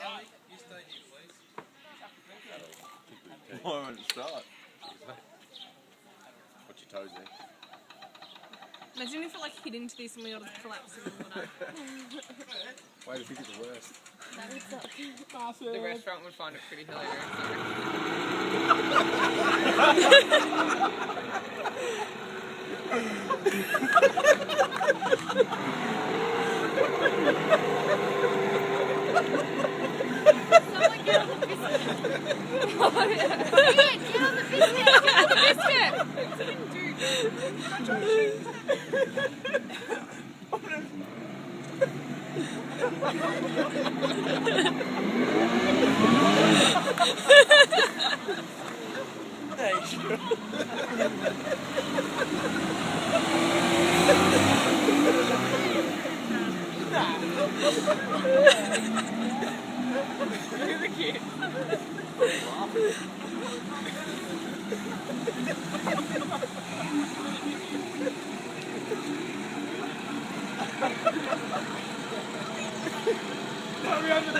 Why won't it start? Watch your toes there. Imagine if it like hit into this and we all just collapsed in the water. Why do you think it's the worst? That would suck. The restaurant would find it pretty hilarious. Someone get on the biscuit. Oh, yeah. Get on the biscuit. Get on the biscuit. You're the kid. Hurry on the